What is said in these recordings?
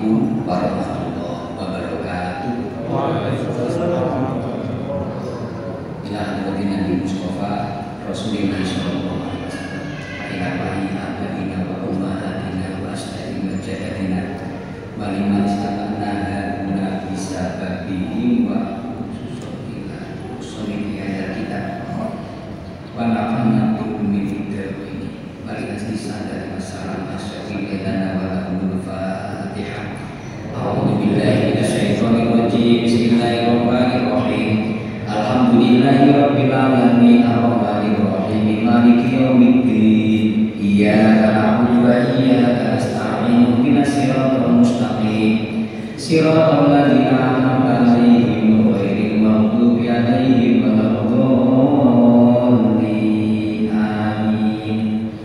Assalamualaikum warahmatullahi wabarakatuh. Ila hadratin Nabi Mustafa Rasulullah sallallahu alaihi wasallam. Ila abaina wa ummahatina wa ashabi majadina wa liman istama'na guna bisa babihim wa khususila usulil ayat kita wa nafa'na bikum ini balik asli sadar masalah asyafi dan awalahul fatihah. A'udzu billahi minasyaitonir rajim. Bismillahirrahmanirrahim. Alhamdulillahirabbil alamin arrahmanir rahim maliki yaumiddin. Iyyaka na'budu wa iyyaka nasta'in. Ihdinas siratal mustaqim. Siratal ladzina an'amta 'alaihim ghairil maghdubi 'alaihim waladdallin. Amin.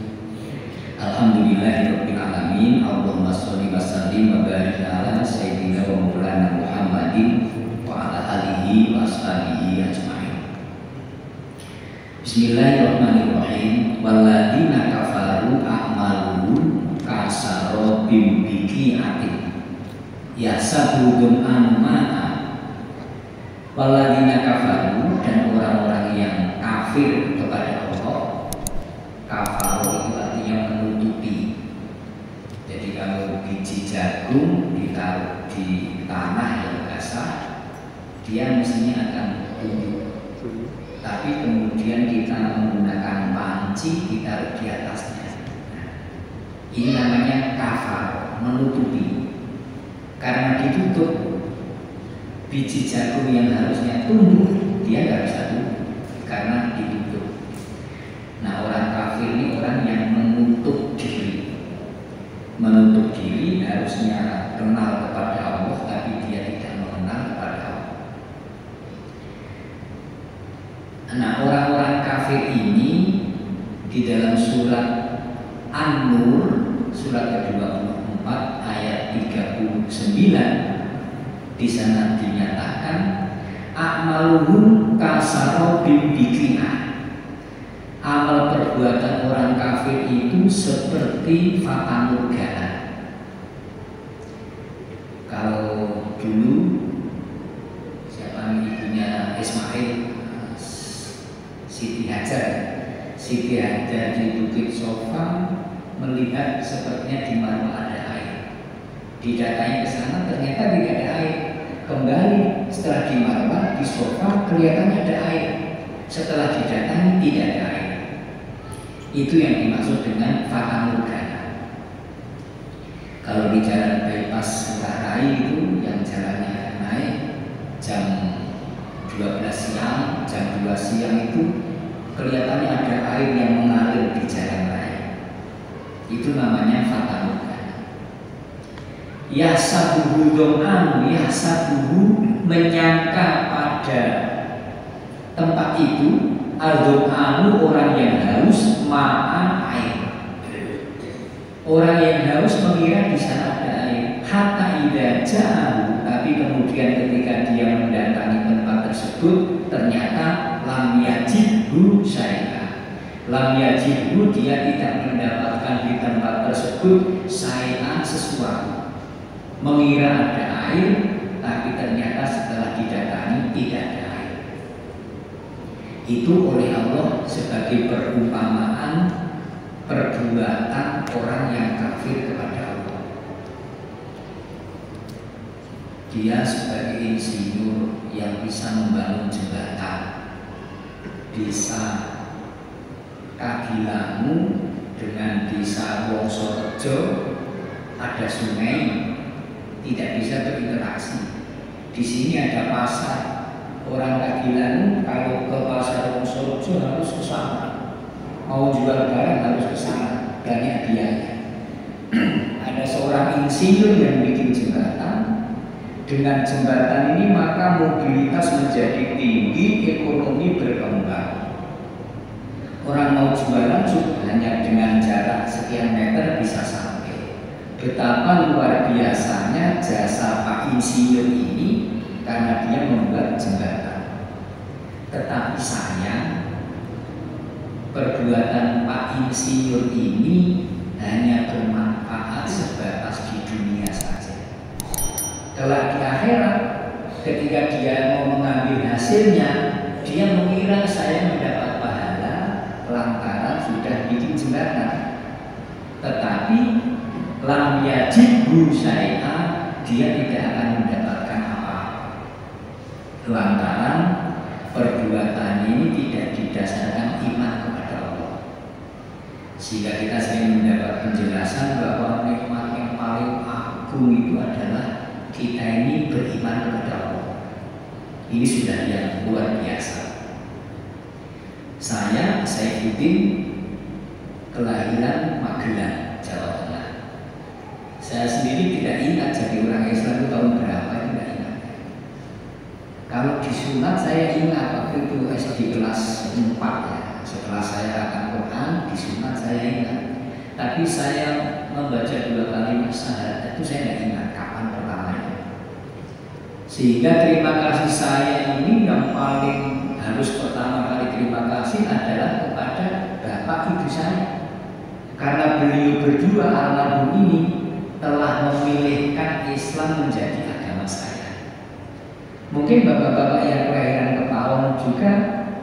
Alhamdulillahirabbil alamin. Allahumma shalli wa sallim wa barik ala sayyidina wa maulana Muhammadin wa ala alihi wa ashabihi ajmain. Bismillahirrahmanirrahim. Walladzina kafaru a'maluhum kasarabim biqi'atin yasabudum anma'a. Walladzina kafaru, dan orang-orang yang kafir kepada Allah. Kafaru itu artinya menutupi. Jadi kalau biji jagung ditaruh di tanah yang basah, dia mestinya akan tumbuh. Tapi kemudian kita menggunakan panci ditaruh di atasnya. Ini namanya kafar, menutupi. Karena ditutup, biji jagung yang harusnya tumbuh, dia nggak bisa tumbuh karena ditutup. Nah, orang kafir ini orang yang menutup diri. Menutup diri harusnya kenal kepada Allah, tapi dia tidak mengenal kepada Allah. Nah, orang-orang kafir ini di dalam surat An-Nur, surat ke-24 ayat 39, di sana dinyatakan a'maluhum kasarabim biqi'ah. Amal perbuatan orang kafir itu seperti fata morgana. Kalau dulu siapa ibunya Ismail, Siti Hajar. Siti Hajar di Bukit Sofa melihat sepertinya di Marwah ada air. Didatangi ke sana ternyata tidak ada air. Kembali setelah di Marwah di Sofa kelihatannya ada air. Setelah didatangi tidak ada air. Itu yang dimaksud dengan fata morgana. Kalau di jalan bypass Ngurah itu yang jalannya naik jam 12 siang, jam 2 siang itu kelihatannya ada air yang mengalir di jalan raya. Itu namanya fata morgana. Yasabuhu do'an, yasabuhu menyangka pada tempat itu. Al-do'anu orang yang haus, ma'a air. Orang yang haus mengira di sana ada air. Hatta idza ja'ahu, tapi kemudian ketika dia mendatangi tempat tersebut ternyata lam yajidhu syai'a. Lam yajidhu, dia tidak mendapatkan di tempat tersebut syai'an, sesuatu. Mengira ada air, tapi ternyata setelah didatangi tidak ada air. Itu oleh Allah sebagai perumpamaan perbuatan orang yang kafir kepada Allah. Dia sebagai insinyur yang bisa membangun jembatan, desa Kagilangu dengan desa Wongsorejo ada sungai, tidak bisa berinteraksi. Di sini ada pasar. Orang Kagilangu kalau ke pasar Wongsorejo harus ke sana. Mau jual barang harus ke sana, banyak biaya. Ada seorang insinyur yang bikin jembatan. Dengan jembatan ini maka mobilitas menjadi tinggi, ekonomi berkembang. Orang mau jualan hanya dengan jarak sekian meter bisa sampai. Betapa luar biasanya jasa Pak Insinyur ini karena dia membuat jembatan. Tetapi sayang, perbuatan Pak Insinyur ini hanya bermanfaat sebatas di dunia saja. Kelak di akhirat, ketika dia mau mengambil hasilnya, dia mengira saya mendapat pahala lantaran sudah bikin jembatan. Tetapi lam yajibhu syai'a, dia tidak akan mendapatkan apa, lantaran perbuatan ini tidak didasarkan iman kepada Allah. Sehingga kita sering mendapat penjelasan bahwa nikmat yang paling agung itu adalah kita ini beriman kepada Allah. Ini sudah yang luar biasa. Saya Saifuddin, kelahiran Magelang, Jawa Tengah. Saya sendiri tidak ingat jadi orang Islam itu tahun berapa, tidak ingat. Kalau disunat saya ingat waktu itu SD kelas 4 ya. Setelah saya akan Quran, disunat saya ingat. Tapi saya membaca 2 kalimat syahadat itu saya tidak ingat kapan pertamanya. Sehingga terima kasih saya ini yang paling harus pertama kali terima kasih adalah kepada bapak ibu saya. Karena beliau berdua almarhum ini telah memilihkan Islam menjadi agama saya. Mungkin bapak-bapak yang kelahiran Kepawon juga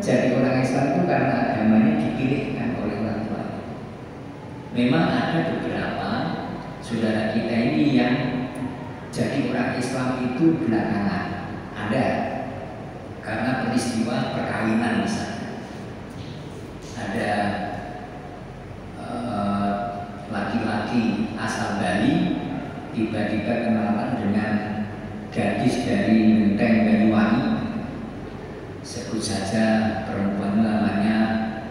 jadi orang Islam itu karena agamanya dipilihkan oleh orang tua. Memang ada beberapa saudara kita ini yang jadi orang Islam itu belakangan, ada karena peristiwa perkawinan misalnya. Ada laki-laki asal Bali tiba-tiba kenalan dengan gadis dari Menteng Banyuwangi, sebut saja perempuan namanya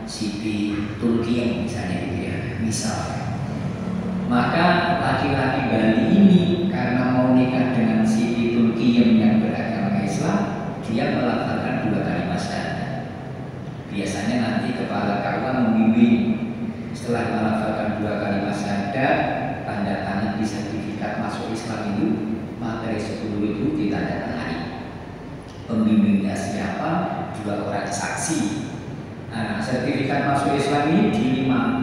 Siti Tulkiyem misalnya gitu ya, misal. Maka laki-laki Bali ini karena mau nikah dengan Siti Tulkiyem yang beragama Islam, dia melafalkan 2 kalimat syahadat. Biasanya nanti kepala KUA membimbing setelah melafalkan 2 kalimat syahadat, tanda tangan di sertifikat masuk Islam itu, materi 10 itu ditandatangani. Pembimbingnya siapa? 2 orang saksi. Nah, sertifikat masuk Islam ini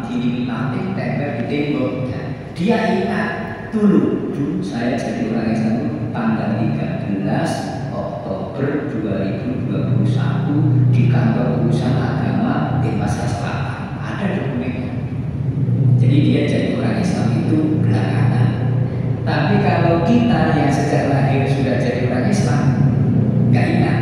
dilimatin tempel di tembok. Dia ingat dulu saya jadi orang Islam tanggal 13 Oktober 2021 di kantor urusan agama Denpasar Selatan. Ada dokumennya. Jadi dia jadi orang Islam itu belakangan. Tapi kalau kita yang sejak lahir sudah jadi orang Islam, nggak ingat.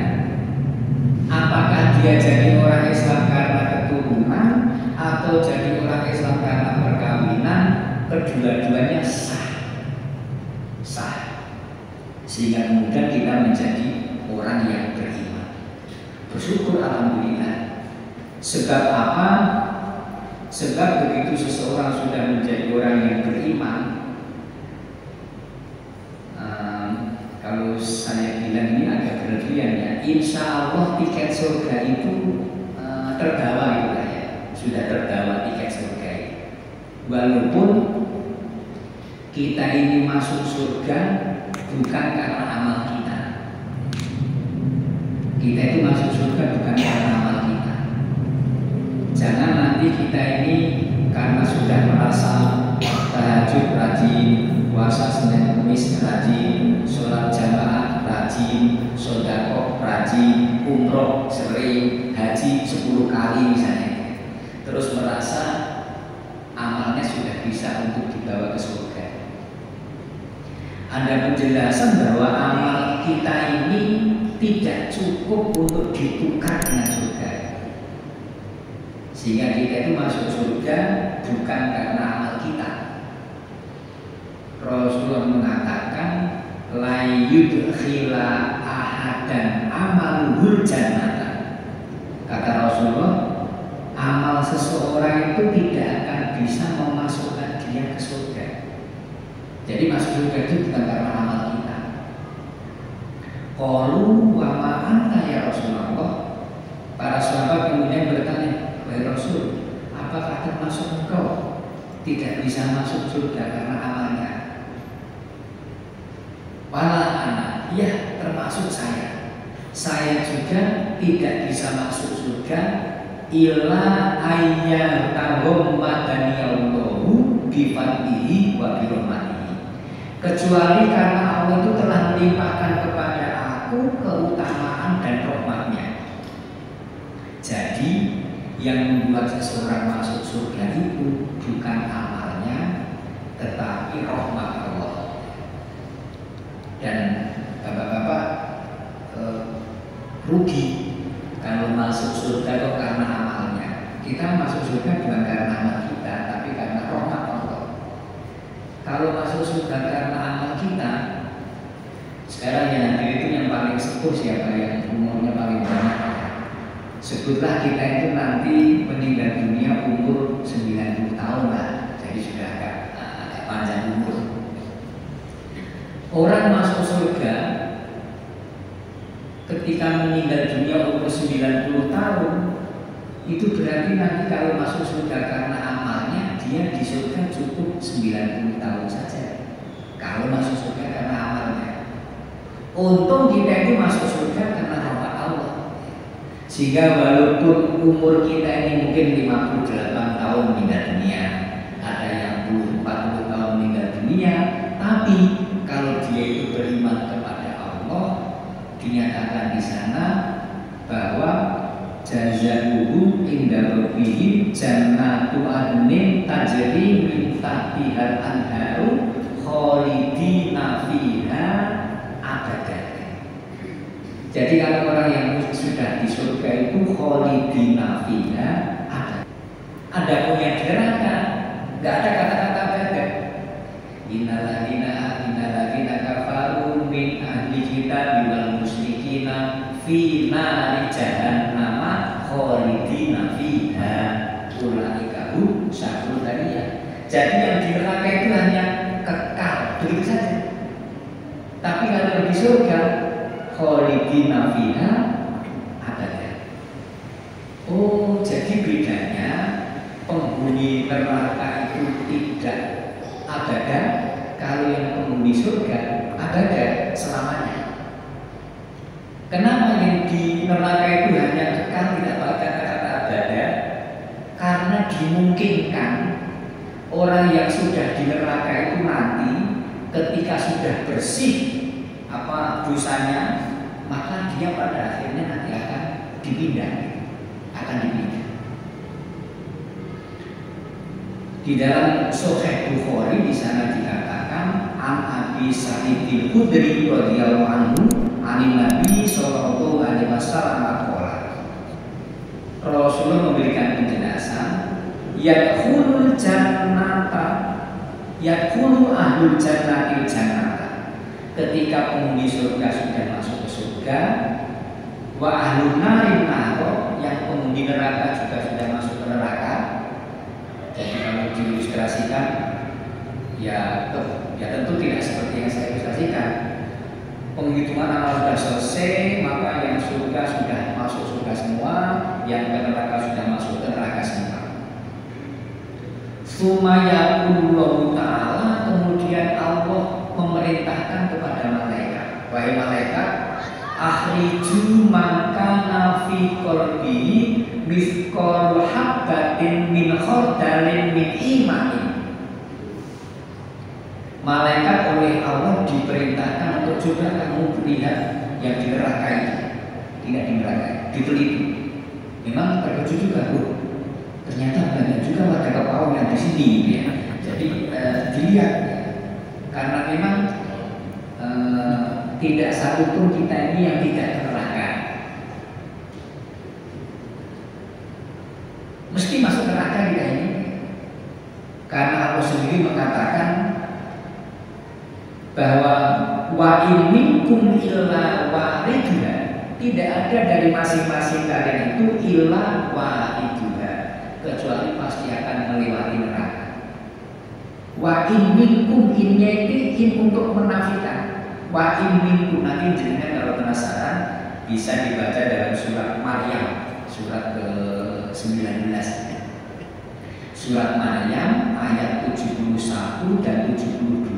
Apakah dia jadi orang Islam karena keturunan atau jadi orang Islam karena perkawinan? Kedua-duanya sah. Sehingga kemudian kita menjadi orang yang beriman. Bersyukur alhamdulillah. Sebab apa? Sebab begitu seseorang sudah menjadi orang yang beriman, kalau saya bilang ini agak berlebihan ya, insya Allah tiket surga itu terbawa gitu ya, sudah terbawa tiket surga itu. Walaupun kita ini masuk surga bukan karena amal kita. Kita itu masuk surga bukan karena amal kita. Jangan nanti kita ini karena sudah merasa tahajud rajin, puasa Senin Kamis rajin, sholat jamaah rajin, sedekah rajin, umroh sering, haji 10 kali misalnya, terus merasa amalnya sudah bisa untuk dibawa ke surga. Ada penjelasan bahwa amal kita ini tidak cukup untuk ditukar dengan surga. Sehingga kita itu masuk surga bukan karena amal kita. Rasulullah mengatakan la yudkhila ahadan amaluhul jannata. Kata Rasulullah, amal seseorang itu tidak akan bisa memasukkan dia ke surga. Jadi masuk surga itu bukan karena amal kita. Qalu wa ma anta ya Rasulullah. Para sahabat kemudian bertanya, wahai Rasul, apakah termasuk engkau tidak bisa masuk surga karena amalnya? Wala anak, ya termasuk saya. Saya juga tidak bisa masuk surga illa ayyatahum madaniyallahu bifadlihi wa birahmatihi, kecuali karena Kamu itu telah melimpahkan kepada aku keutamaan dan rahmat-Nya. Jadi yang membuat seseorang masuk surga itu bukan amalnya, tetapi rahmat Allah. Dan bapak-bapak rugi kalau masuk surga kok karena amalnya. Kita masuk surga bukan karena amal kita, tapi karena rahmat Allah. Kalau masuk surga karena amal kita, sekarang yang hadir itu yang paling sepuh siapa, yang umurnya paling banyak? Sebutlah kita itu nanti meninggal dunia umur 90 tahun lah, jadi sudah agak panjang umur. Orang masuk surga ketika meninggal dunia umur 90 tahun, itu berarti nanti kalau masuk surga karena amalnya, dia di surga cukup 90 tahun saja. Kalau masuk surga karena amalnya, untung kita itu masuk surga karena rahmat Allah. Sehingga walaupun umur kita ini mungkin 58 tahun meninggal dunia, ada yang 40 tahun meninggal dunia, tapi kalau dia itu beriman kepada Allah, dinyatakan di sana bahwa jazaohu inda rabbih jannatu adnin tajri min tahtihal anharu khalidina fiha abadan. Jadi kalau orang yang sudah di surga itu khalidina fiha abadan. Ada punya neraka, nggak ada kata-kata abadan. Innalladzina kafaru min ahli kitab wal musyrikina fi nari jahannam khalidina fiha ulaika hum syarrul bariyah. Jadi yang di neraka itu hanya kekal, begitu saja. Tapi kalau di surga khalidina fiha abadan. Oh, jadi bedanya penghuni neraka itu tidak abadan, kalau yang penghuni surga abadan selamanya. Kenapa yang di neraka itu hanya kekal, tidak pakai kata-kata abadan? Karena dimungkinkan orang yang sudah di neraka itu nanti ketika sudah bersih dosanya, maka dia pada akhirnya nanti akan dipindah. Di dalam Sahih Bukhari di sana dikatakan an Abi Sa'id al-Khudri radhiyallahu anhu anin Nabi sallallahu alaihi wasallam qala, Rasulullah memberikan penjelasan, yadkhulul jannata yadkhulu ahlul jannatil jannata, ketika penghuni surga sudah masuk ke surga, wa ahlun narin nar, yang penghuni neraka juga sudah masuk ke neraka. Jadi kalau diilustrasikan, ya tentu tidak seperti yang saya ilustrasikan. Penghitungan amal sudah selesai, maka yang surga sudah masuk surga semua, yang ke neraka sudah masuk ke neraka semua. Sumayaqulullahu ta'ala, kemudian Allah memerintahkan kepada malaikat, wahai malaikat, akhriju man kana fi qalbihi mithqalu habbatin min khardalin min imanin. Malaikat oleh Allah diperintahkan untuk coba kamu lihat yang di neraka ini, tidak di neraka, diteliti. Memang terkejut juga, ternyata banyak juga warga kaum yang di sini, ya. Jadi dilihat, karena memang tidak satu pun kita ini yang tidak ke neraka. Mesti masuk neraka kita ini, karena Allah sendiri mengatakan bahwa wa in minkum illa waridha, tidak ada dari masing-masing kalian itu illa waridha, kecuali pasti akan melewati neraka. Wa in minkum, innya ini in untuk menafikan. Wa in minkum, nanti jenengan kalau penasaran bisa dibaca dalam surat Maryam, surat ke-19. Surat Maryam ayat 71 dan 72.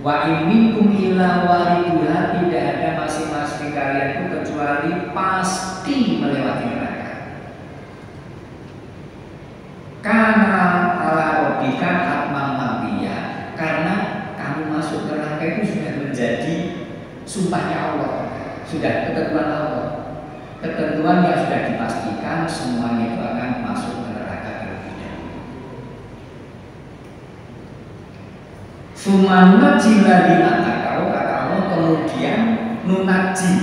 Wa in minkum illa waridha, tidak ada masing-masing kalian itu kecuali pasti melewati neraka. Karena ala rabbika hatman maqdiya, karena kamu masuk neraka itu sudah sumpahnya Allah, sudah ketentuan Allah, ketentuan yang sudah dipastikan semuanya itu akan masuk ke neraka terlebih dahulu. Sumanunaji ladina takau, kata Allah, kemudian nunaji,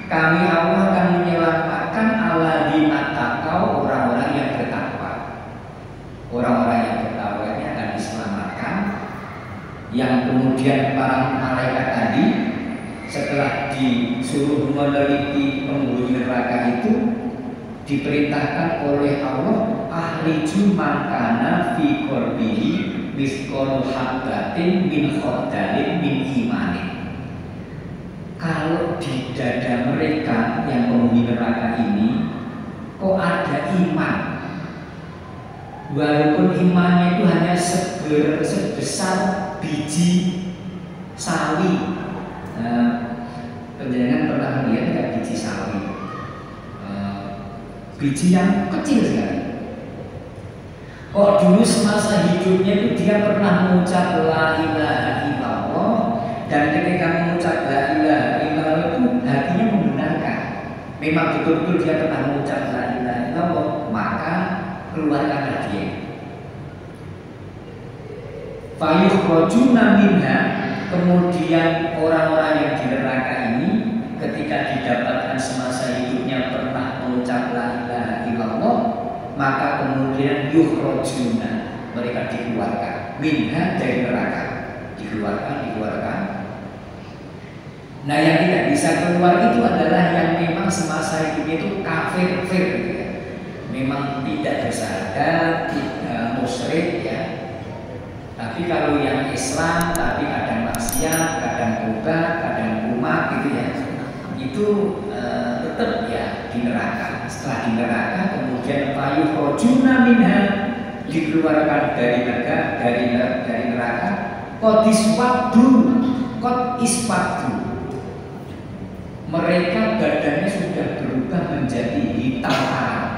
kami Allah akan menyelamatkan aladina takau, orang-orang yang bertakwa. Orang-orang yang bertakwa ini akan diselamatkan. Yang kemudian para malaikat tadi setelah disuruh meneliti penghuni neraka itu diperintahkan oleh Allah, akhriju man kana fi qalbihi misqalu habbatin min khardalin min imanin. Kalau di dada mereka yang penghuni neraka ini kok ada iman, walaupun imannya itu hanya sebesar biji sawi. Penjenengan pernah lihat nggak biji sawi? Biji yang kecil sekali. Kok dulu semasa hidupnya itu dia pernah mengucap la ilaha illallah, dan ketika mengucap la ilaha illallah itu hatinya membenarkan. Memang betul-betul dia pernah mengucap la ilaha illallah, maka keluarkanlah dia. Fayukhrajuna minha, kemudian orang-orang yang di neraka ini ketika didapatkan semasa hidupnya pernah mengucap la ilaha illallah, maka kemudian yukhrajuna, mereka dikeluarkan minha, dari neraka, dikeluarkan. Nah, yang tidak bisa keluar itu adalah yang memang semasa hidupnya itu kafir, gitu ya. Memang tidak bersyahadat, tidak musyrik ya. Tapi kalau yang Islam, tapi kadang maksiat, kadang tobat, kadang umat gitu ya, itu tetap ya di neraka. Setelah di neraka, kemudian fayukhrajuna minha, dikeluarkan dari neraka. Qad iswadu, mereka badannya sudah berubah menjadi hitam arang.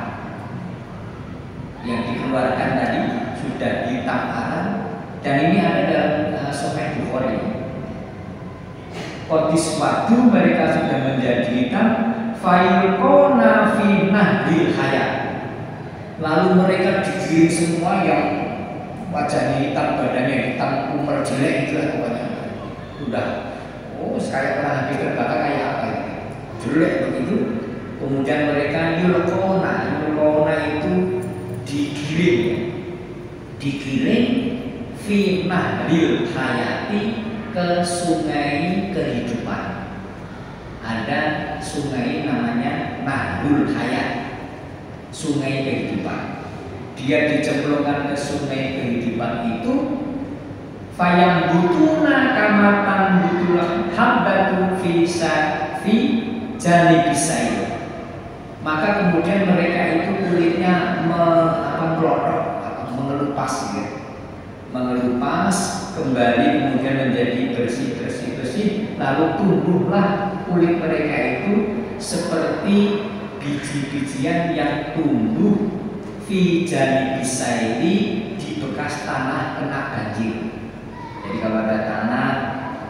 Yang dikeluarkan tadi sudah hitam arang. Dan ini ada dalam Sahih Bukhari. Qadis waktu mereka sudah menjadi hitam, fayulqona fi nahdil hayat. Lalu mereka digiring semua yang wajahnya hitam, badannya hitam, umur jelek itulah pokoknya. Udah, kayak pernah habis terbakar kayak apa ya? Jelek begitu. Kemudian mereka yulqona itu digiring fi nahdil hayati, ke sungai kehidupan. Ada sungai namanya Nahdul Hayat, sungai kehidupan. Dia dicemplungkan ke sungai kehidupan itu, fayam butuna kamatan butulah habbatu fi janibisai. Maka kemudian mereka itu kulitnya melotok, mengelupas gitu. Mengelupas kembali, kemudian menjadi bersih, lalu tumbuhlah kulit mereka itu seperti biji-bijian yang tumbuh fi janibisaili, di bekas tanah kena banjir. Jadi kalau ada tanah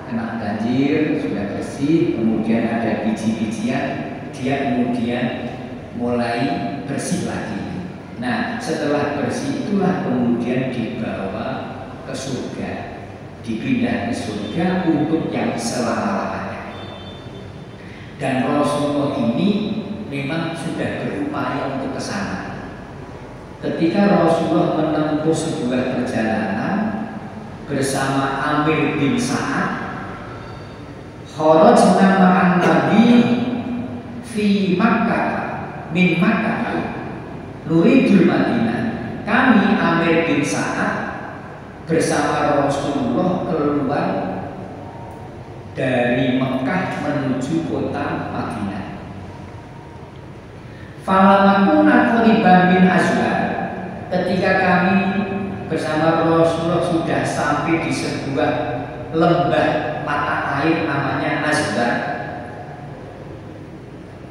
kena banjir sudah bersih, kemudian ada biji-bijian, dia kemudian mulai bersih lagi. Nah, setelah bersih itulah kemudian dibawa ke surga, dipindah ke surga untuk yang selama-lamanya. Dan Rasulullah ini memang sudah berupaya untuk ke sana. Ketika Rasulullah menempuh sebuah perjalanan bersama Amir bin Sa'ad, kharajna ma'an Nabi fi Makkah min Makkah nuridul Madinah. Kami Amir bin Sa'ad bersama Rasulullah keluar dari Mekah menuju kota Madinah. Falamakuna quriban min Azwar, ketika kami bersama Rasulullah sudah sampai di sebuah lembah mata air namanya Azwar.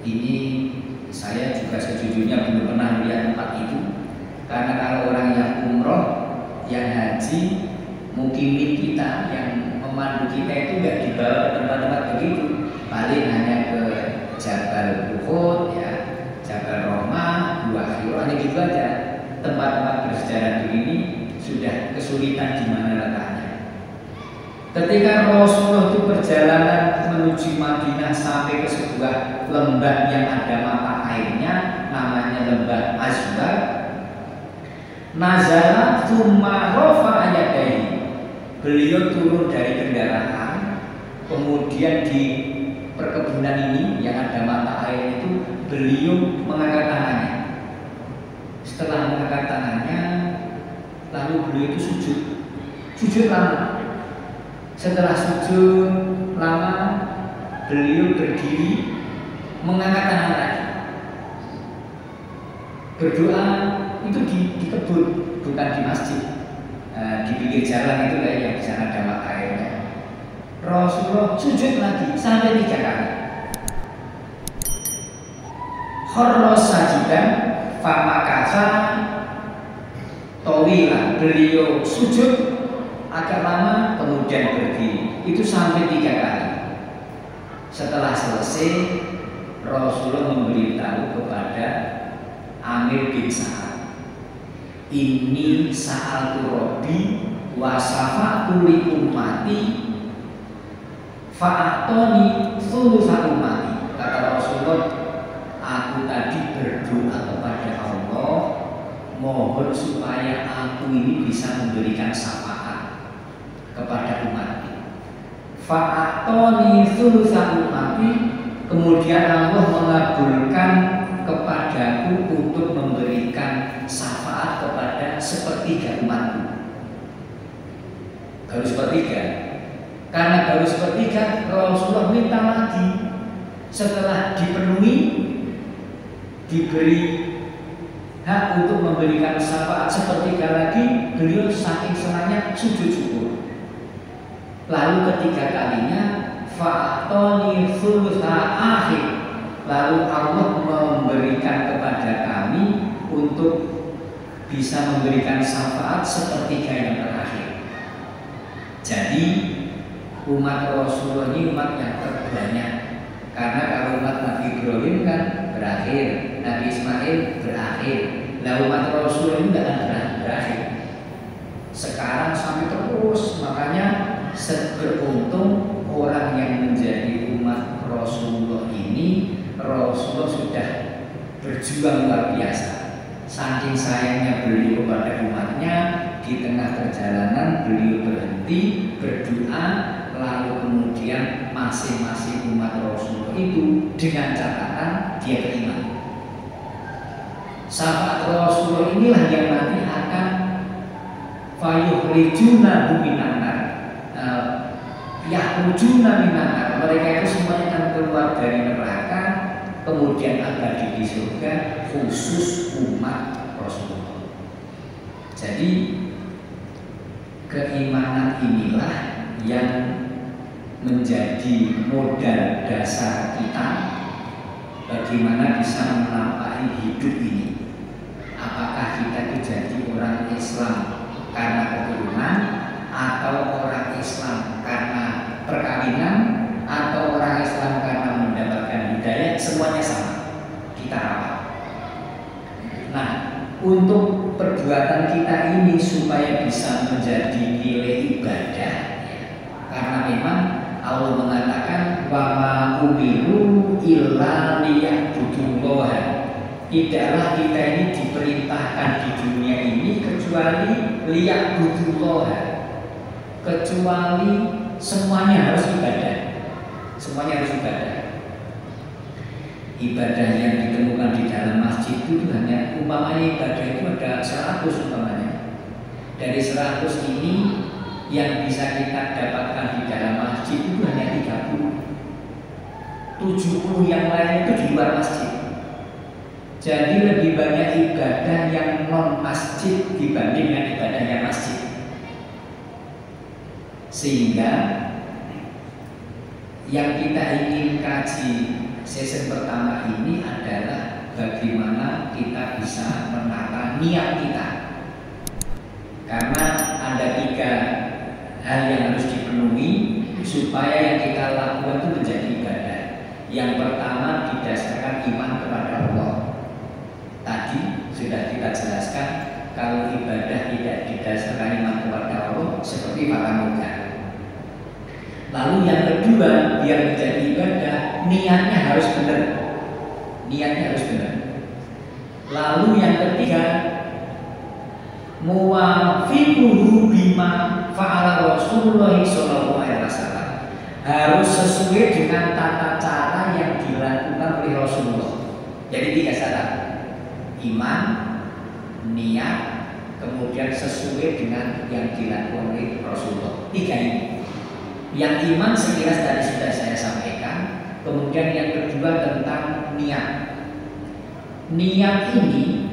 Ini saya juga sejujurnya belum pernah melihat tempat itu, karena kalau orang yang umroh, yang haji, mukimin kita, yang memandu kita itu nggak dibawa ke tempat-tempat begitu. paling hanya ke Jabal Uhud, ya, Jabal Rahmah, Gua Hira, hanya gitu aja. Tempat-tempat bersejarah ini sudah kesulitan di mana letaknya. Ketika Rasulullah itu perjalanan menuju Madinah sampai ke sebuah lembah yang ada mata airnya, namanya lembah Azwar. Nazala tsumma rafa'a yadayhi. Beliau turun dari kendaraan, kemudian di perkebunan ini yang ada mata air itu beliau mengangkat tangannya. Setelah mengangkat tangannya, lalu beliau itu sujud lama. Setelah sujud lama, beliau berdiri mengangkat tangan lagi. Berdoa itu di kebun, bukan di masjid. Di pinggir jalan itu lah yang di sana ada mata airnya. Rasulullah sujud lagi sampai 3 kali. Kharra sajidan famakasa tawila. Beliau sujud agak lama kemudian berdiri. Itu sampai 3 kali. Setelah selesai, Rasulullah memberitahu kepada Amir bin Sa'ad, ini sa'altu Rabbi wa safa'tu li ummati fa'atoni thulutha ummati. Kata Rasulullah, aku tadi berdoa kepada Allah, mohon supaya aku ini bisa memberikan syafaat kepada umatku. Fa'atoni thulutha ummati, kemudian Allah mengabulkan kepadaku untuk memberikan syafaat kepada sepertiga umatku. Baru sepertiga. Karena baru sepertiga, Rasulullah minta lagi. Setelah dipenuhi, diberi hak untuk memberikan syafaat sepertiga lagi, beliau saking senangnya sujud syukur. Lalu ketiga kalinya, fa'atoni thulutha akhir. Lalu Allah memberikan kepada kami untuk bisa memberikan syafaat sepertiga yang terakhir. Jadi umat Rasulullah ini umat yang terbanyak. Karena kalau umat Nabi Ibrahim kan berakhir, Nabi Ismail berakhir. Nah umat Rasulullah ini tidak akan berakhir. Sekarang sampai terus, makanya beruntung orang yang menjadi umat Rasulullah ini. Rasulullah sudah berjuang luar biasa. Saking sayangnya beliau kepada umatnya, di tengah perjalanan beliau berhenti berdoa, lalu kemudian masing-masing umat Rasulullah itu dengan catatan dia beriman. Syafaat Rasulullah inilah yang nanti akan fayukhrijuna minan nar, yakhrujuna minan nar. Mereka itu semuanya akan keluar dari neraka, kemudian abadi di surga, khusus umat Rasulullah. Jadi keimanan inilah yang menjadi modal dasar kita bagaimana bisa menampaki hidup ini. Apakah kita itu jadi orang Islam karena keturunan, atau orang Islam karena perkawinan, atau orang Islam karena mendapatkan hidayah, semuanya sama, kita rawat. Nah, untuk perbuatan kita ini supaya bisa menjadi nilai ibadah, karena memang Allah mengatakan wa ma umiru illa liya'budullaha. Tidaklah kita ini diperintahkan di dunia ini kecuali liya'budullaha, kecuali semuanya harus ibadah. Semuanya harus ibadah. Ibadah yang ditemukan di dalam masjid itu hanya umpamanya ibadah itu ada 100 umpamanya. Dari 100 ini yang bisa kita dapatkan di dalam masjid itu hanya 30. 70 yang lain itu di luar masjid. Jadi lebih banyak ibadah yang non masjid dibanding dengan ibadah yang masjid. Sehingga yang kita ingin kaji season pertama ini adalah bagaimana kita bisa menata niat kita. Karena ada 3 hal yang harus dipenuhi supaya yang kita lakukan itu menjadi ibadah. Yang pertama didasarkan iman kepada Allah. Tadi sudah kita jelaskan, kalau ibadah tidak didasarkan iman kepada Allah seperti faramuga. Lalu yang kedua, biar menjadi ibadah, niatnya harus benar. Niatnya harus benar. Lalu yang ketiga, muwafiquhu bima fa'ala Rasulullah sallallahu alaihi wasallam. Harus sesuai dengan tata cara yang dilakukan oleh Rasulullah. Jadi 3 syarat. Iman, niat, kemudian sesuai dengan yang dilakukan oleh Rasulullah. 3 ini. Yang iman sekilas tadi sudah saya sampaikan. Kemudian yang kedua tentang niat. Niat ini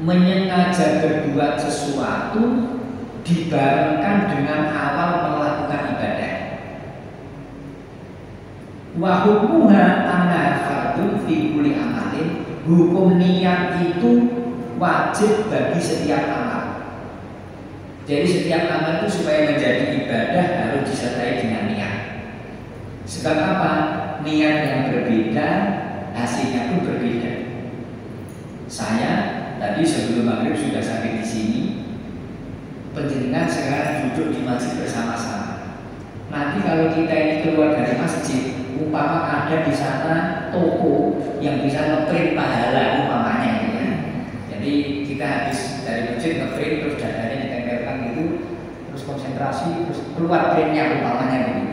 menyengaja berbuat sesuatu dibarengkan dengan awal melakukan ibadah. Wa hukmuha anna fardhu fi kulli amalin. Hukum niat itu wajib bagi setiap amal. Jadi setiap amal itu supaya menjadi ibadah harus disertai dengan niat. Sebab apa? Niat yang berbeda, hasilnya pun berbeda. Saya tadi sebelum maghrib sudah sampai di sini. Penjenengan sekarang duduk di masjid bersama-sama. Nanti kalau kita ini keluar dari masjid, umpama ada di sana toko yang bisa ngeprint pahala umpamanya gitu ya. Jadi kita habis dari masjid ngeprint terus datanya ditempelkan gitu, terus konsentrasi terus keluar printnya umpamanya gitu.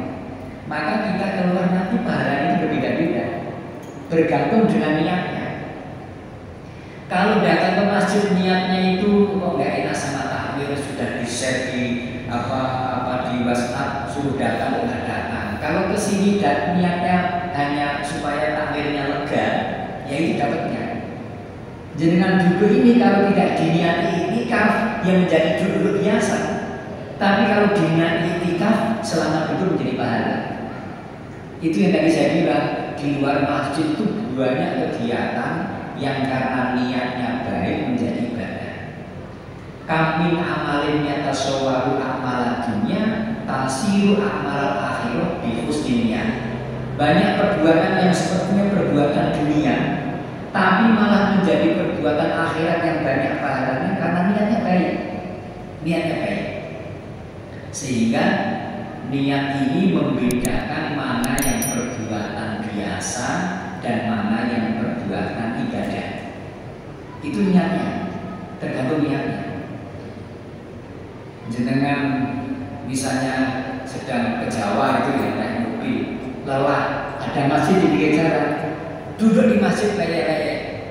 Maka kita keluar nanti pahala ini berbeda-beda, bergantung dengan niatnya. Kalau datang ke masjid niatnya itu kok nggak enak sama takmir, sudah di-share di di WhatsApp, suruh datang nggak datang. Kalau kesini dan niatnya hanya supaya takmirnya lega, ya itu dapatnya. Jenengan duduk ini kalau tidak diniati itikaf yang menjadi duduk biasa. Tapi kalau diniati itikaf selama duduk menjadi pahala. Itu yang tadi saya bilang, di luar masjid itu banyak kegiatan yang karena niatnya baik menjadi ibadah. Kamin amalinnya tasawwaru amalan dunia, tasiru amalan akhirah bi husni niat. Banyak perbuatan yang sepertinya perbuatan dunia, tapi malah menjadi perbuatan akhirat yang banyak pahalanya karena niatnya baik. Niatnya baik. Sehingga niat ini membedakan mana yang perbuatan biasa dan mana yang perbuatan ibadah. Itu niatnya, tergantung niatnya. Jenengan misalnya sedang ke Jawa itu ya naik mobil, lelah, ada masjid di pinggir jalan, duduk di masjid layar-layar.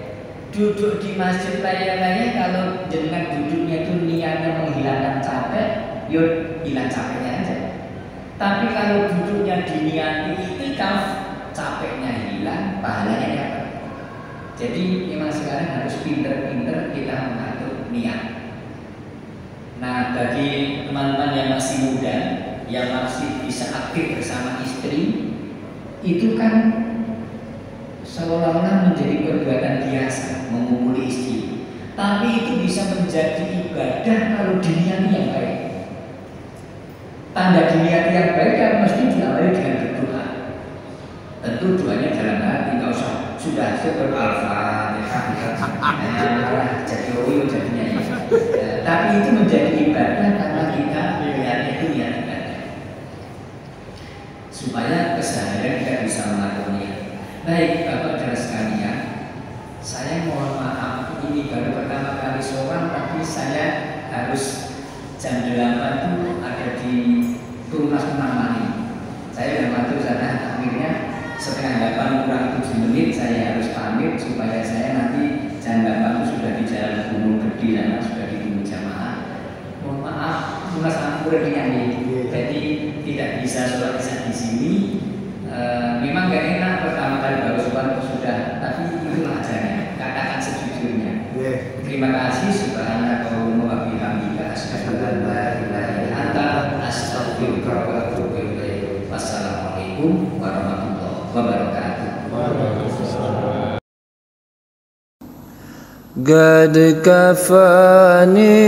Duduk di masjid layar-layar, kalau jenengan duduknya itu niatnya menghilangkan capek, yuk hilang capeknya aja. Tapi kalau duduknya diniati itikaf, capeknya hilang, pahalanya dapat. Jadi memang sekarang harus pinter-pinter kita mengatur niat. Nah, bagi teman-teman yang masih muda, yang masih bisa aktif bersama istri, itu kan seolah-olah menjadi perbuatan biasa memukuli istri. Tapi itu bisa menjadi ibadah kalau diniati yang baik. Tanda diniati yang baik kan mesti diawali dengan berdoa. Tentu doanya dalam hati, nggak usah sudah Al-Fatihah jadi royo jadinya ya. Tapi itu menjadi ibadah karena kita niatnya itu niat ibadah, supaya keseharian kita bisa melakukannya. Baik Bapak dan sekalian, saya mohon maaf ini baru pertama kali seorang, tapi saya harus jam 8 itu ada di Tunas Menamani. Saya sudah masuk sana, akhirnya setengah 8 kurang 7 menit saya harus pamit supaya saya nanti jam 8 itu sudah di Jalan Gunung Gede dan sudah ditunggu jamaah. Mohon maaf, Tunas Ampur ini, jadi tidak bisa sholat isya di sini. Memang gak enak pertama kali baru sholat sudah, tapi itulah ajarnya. Katakan sejujurnya. Terima kasih. Subhanakallahumma wa bihamdika asyhadu an la ilaha illa anta astaghfiruka wa atubu ilaik. Wassalamualaikum warahmatullahi wabarakatuh. قد كفاني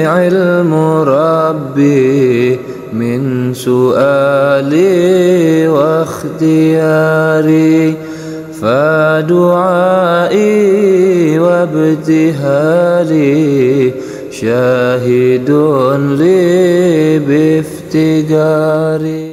علم ربي من سؤالي واختياري فدعائي وابتهالي شاهد لي بافتقاري.